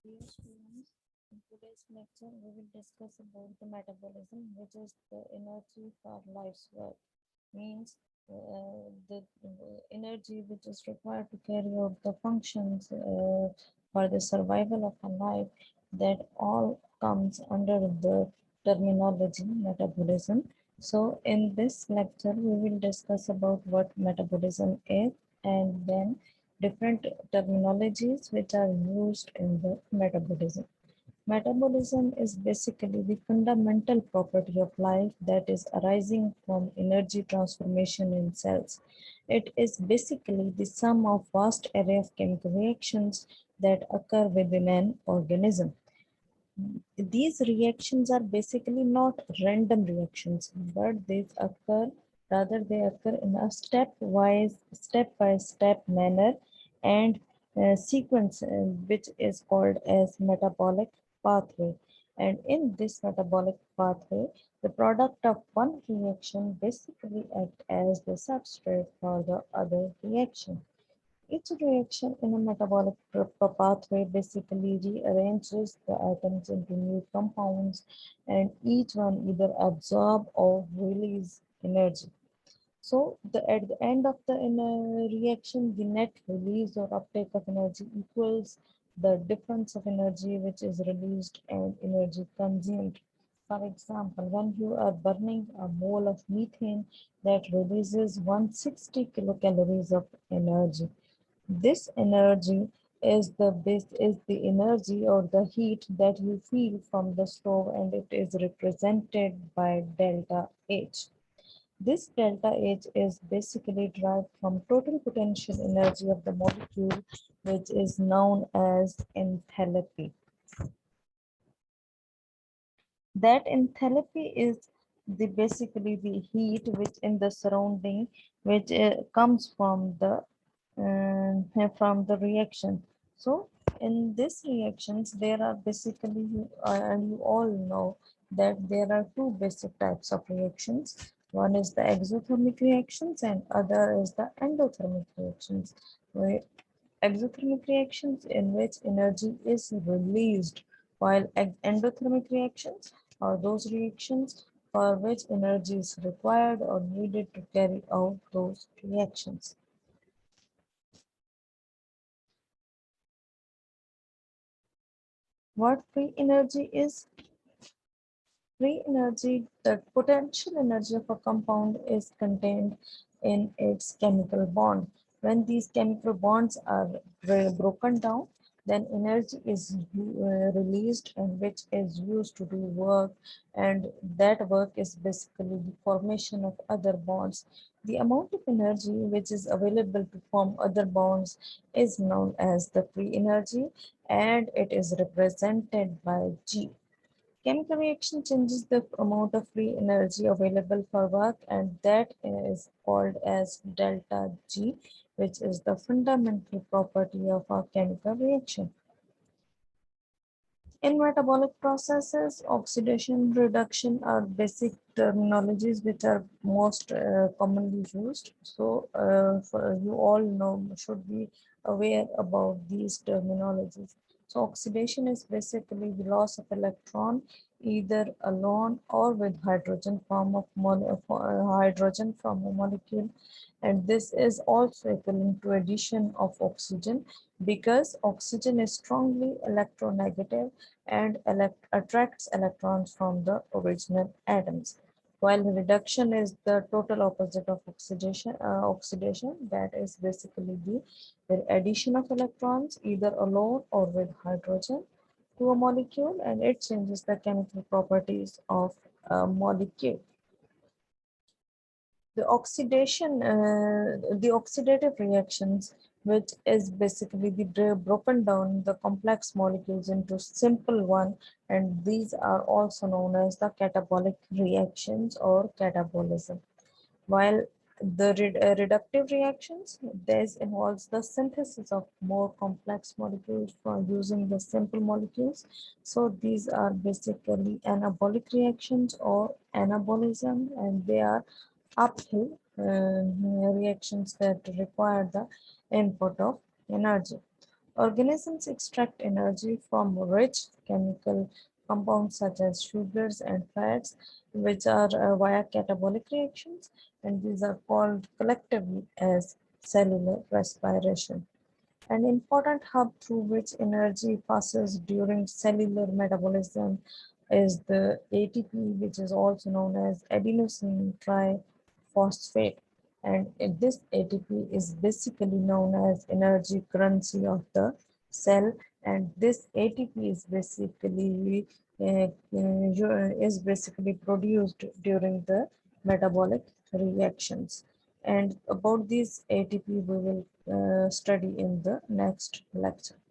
Dear students, in today's lecture, we will discuss about the metabolism, which is the energy for life's work. Means the energy which is required to carry out the functions for the survival of a life. That all comes under the terminology metabolism. So, in this lecture, we will discuss about what metabolism is, and then different terminologies which are used in the metabolism. Metabolism is basically the fundamental property of life that is arising from energy transformation in cells. It is basically the sum of vast array of chemical reactions that occur within an organism. These reactions are basically not random reactions, but they occur in a step by step manner and sequence, which is called as metabolic pathway. And in this metabolic pathway, the product of one reaction basically act as the substrate for the other reaction. Each reaction in a metabolic pathway basically rearranges the atoms into new compounds, and each one either absorb or release energy. So at the end of the reaction, the net release or uptake of energy equals the difference of energy which is released and energy consumed. For example, when you are burning a mole of methane, that releases 160 kilocalories of energy. This energy is the energy or the heat that you feel from the stove, and it is represented by delta H. This delta H is basically derived from total potential energy of the molecule, which is known as enthalpy. That enthalpy is basically the heat which in the surrounding, which comes from the reaction. So in these reactions, there are basically, and you all know that there are two basic types of reactions. One is the exothermic reactions and other is the endothermic reactions. Where exothermic reactions in which energy is released, while endothermic reactions are those reactions for which energy is required or needed to carry out those reactions. What free energy is? Free energy, the potential energy of a compound is contained in its chemical bond. When these chemical bonds are broken down, then energy is released and which is used to do work, and that work is basically the formation of other bonds. The amount of energy which is available to form other bonds is known as the free energy, and it is represented by G. Chemical reaction changes the amount of free energy available for work, and that is called as delta G, which is the fundamental property of a chemical reaction. In metabolic processes, oxidation, reduction are basic terminologies which are most commonly used. So, for you all know, should be aware about these terminologies. So, oxidation is basically the loss of electron, either alone or with hydrogen hydrogen from a molecule, and this is also equivalent to addition of oxygen, because oxygen is strongly electronegative and attracts electrons from the original atoms, while reduction is the total opposite of oxidation, that is basically the addition of electrons either alone or with hydrogen to a molecule, and it changes the chemical properties of a molecule. The oxidative reactions, which is basically the broken down the complex molecules into simple one, and these are also known as the catabolic reactions or catabolism. While the reductive reactions, this involves the synthesis of more complex molecules for using the simple molecules. So these are basically anabolic reactions or anabolism, and they are uphill reactions that require the input of energy. Organisms extract energy from rich chemical compounds such as sugars and fats, which are via catabolic reactions, and these are called collectively as cellular respiration. An important hub through which energy passes during cellular metabolism is the ATP, which is also known as adenosine triphosphate. And this ATP is basically known as energy currency of the cell. And this ATP is basically produced during the metabolic reactions. And about these ATP, we will study in the next lecture.